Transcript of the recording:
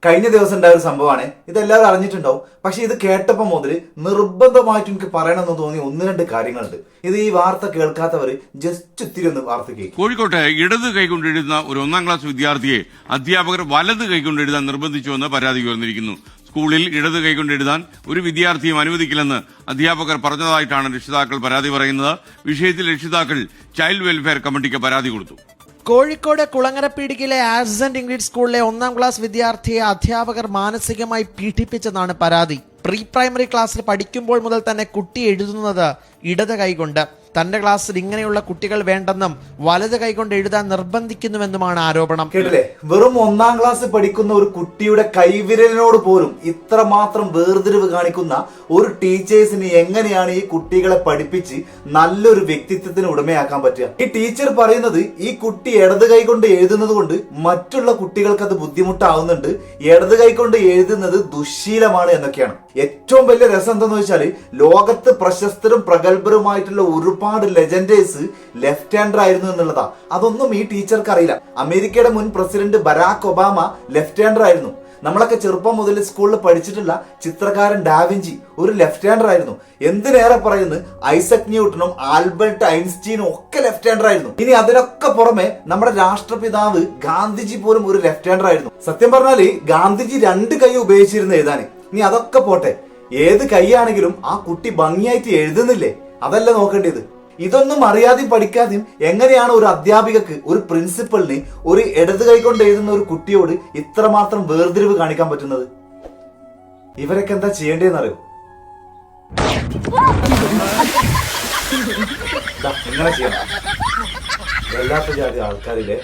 കഴിഞ്ഞ ദിവസം ഉണ്ടായ ഒരു സംഭവമാണ്. ഇതെല്ലാവരും അറിഞ്ഞിട്ടുണ്ടാവും. പക്ഷെ ഇത് കേട്ടപ്പോൾ മുതൽ നിർബന്ധമായിട്ട് എനിക്ക് പറയണമെന്ന് തോന്നിയ ഒന്ന് രണ്ട് കാര്യങ്ങളുണ്ട്. ഇത് ഈ വാർത്ത കേൾക്കാത്തവർ ജസ്റ്റ് ഇത്തിരി ഒന്ന് വാർത്ത കേൾക്കും. കോഴിക്കോട്ടെ ഇടത് കൈകൊണ്ട് എഴുതുന്ന ഒരു 1-ാം ക്ലാസ് വിദ്യാർത്ഥിയെ അധ്യാപകർ വലത് കൈകൊണ്ട് എഴുതാൻ നിർബന്ധിച്ചുവെന്ന് പരാതി ഉയർന്നിരിക്കുന്നു. സ്കൂളിൽ ഇടത് കൈകൊണ്ട് എഴുതാൻ ഒരു വിദ്യാർത്ഥിയും അനുവദിക്കില്ലെന്ന് അധ്യാപകർ പറഞ്ഞതായിട്ടാണ് രക്ഷിതാക്കൾ പരാതി പറയുന്നത്. വിഷയത്തിൽ രക്ഷിതാക്കൾ ചൈൽഡ് വെൽഫെയർ കമ്മിറ്റിക്ക് പരാതി കൊടുത്തു. കോഴിക്കോട് കുളങ്ങരപ്പീടികയിലെ ആക്സന്റ് ഇംഗ്ലീഷ് സ്കൂളിലെ 1-ാം ക്ലാസ് വിദ്യാർത്ഥിയെ അധ്യാപകർ മാനസികമായി പീഡിപ്പിച്ചെന്നാണ് പരാതി. പ്രീ പ്രൈമറി ക്ലാസ്സിൽ പഠിക്കുമ്പോൾ മുതൽ തന്നെ കുട്ടി എഴുതുന്നത് ഇടത് കൈകൊണ്ട്. തന്റെ ക്ലാസ്സിൽ ഇങ്ങനെയുള്ള കുട്ടികൾ വേണ്ടെന്നും വലത് കൈകൊണ്ട് എഴുതാൻ നിർബന്ധിക്കുന്നുവെന്നുമാണ് ആരോപണം. കേട്ടില്ലേ? വെറും 1-ാം ക്ലാസ് പഠിക്കുന്ന ഒരു കുട്ടിയുടെ കൈവിരലിനോട് പോലും ഇത്രമാത്രം വേർതിരിവ് കാണിക്കുന്ന ഒരു ടീച്ചേഴ്സിന് എങ്ങനെയാണ് ഈ കുട്ടികളെ പഠിപ്പിച്ച് നല്ലൊരു വ്യക്തിത്വത്തിന് ഉടമയാക്കാൻ പറ്റുക? ഈ ടീച്ചർ പറയുന്നത് ഈ കുട്ടി ഇടത് കൈ കൊണ്ട് എഴുതുന്നത് കൊണ്ട് മറ്റുള്ള കുട്ടികൾക്ക് അത് ബുദ്ധിമുട്ടാവുന്നുണ്ട്, ഇടത് കൈ കൊണ്ട് എഴുതുന്നത് ദുശ്ശീലമാണ് എന്നൊക്കെയാണ്. ഏറ്റവും വലിയ രസം എന്താന്ന് വെച്ചാല് ലോകത്ത് പ്രശസ്തരും പ്രഗത്ഭരുമായിട്ടുള്ള ഒരുപാട് ലെജൻഡേഴ്സ് ലെഫ്റ്റ് ഹാൻഡർ ആയിരുന്നു എന്നുള്ളതാ. അതൊന്നും ഈ ടീച്ചർക്ക് അറിയില്ല. അമേരിക്കയുടെ മുൻ president Barack Obama left hander ആയിരുന്നു. നമ്മളൊക്കെ ചെറുപ്പം മുതൽ സ്കൂളിൽ പഠിച്ചിട്ടുള്ള ചിത്രകാരൻ ഡാവിഞ്ചി ഒരു ലെഫ്റ്റ് ഹാൻഡർ ആയിരുന്നു. എന്തിനേറെ പറയുന്നു, ഐസക് ന്യൂട്ടനും ആൽബർട്ട് ഐൻസ്റ്റീനും ഒക്കെ ലെഫ്റ്റ് ഹാൻഡർ ആയിരുന്നു. ഇനി അതിനൊക്കെ പുറമെ നമ്മുടെ രാഷ്ട്രപിതാവ് ഗാന്ധിജി പോലും ഒരു ലെഫ്റ്റ് ഹാൻഡർ ആയിരുന്നു. സത്യം പറഞ്ഞാല് ഗാന്ധിജി 2 കൈ ഉപയോഗിച്ചിരുന്നു എഴുതാന്. ഇനി അതൊക്കെ പോട്ടെ, ഏത് കൈയാണെങ്കിലും ആ കുട്ടി ഭംഗിയായിട്ട് എഴുതുന്നില്ലേ? അതല്ല നോക്കേണ്ടത്. ഇതൊന്നും അറിയാതെയും പഠിക്കാതെയും എങ്ങനെയാണ് ഒരു അധ്യാപികക്ക്, ഒരു പ്രിൻസിപ്പലിന് ഒരു ഇടത് കൈ കൊണ്ട് എഴുതുന്ന ഒരു കുട്ടിയോട് ഇത്രമാത്രം വേർതിരിവ് കാണിക്കാൻ പറ്റുന്നത്? ഇവരൊക്കെ എന്താ ചെയ്യേണ്ടതെന്നറിയോ? ഇങ്ങനെ ചെയ്യണം. വല്ലാത്ത ജാതി ആൾക്കാരില്ലേ.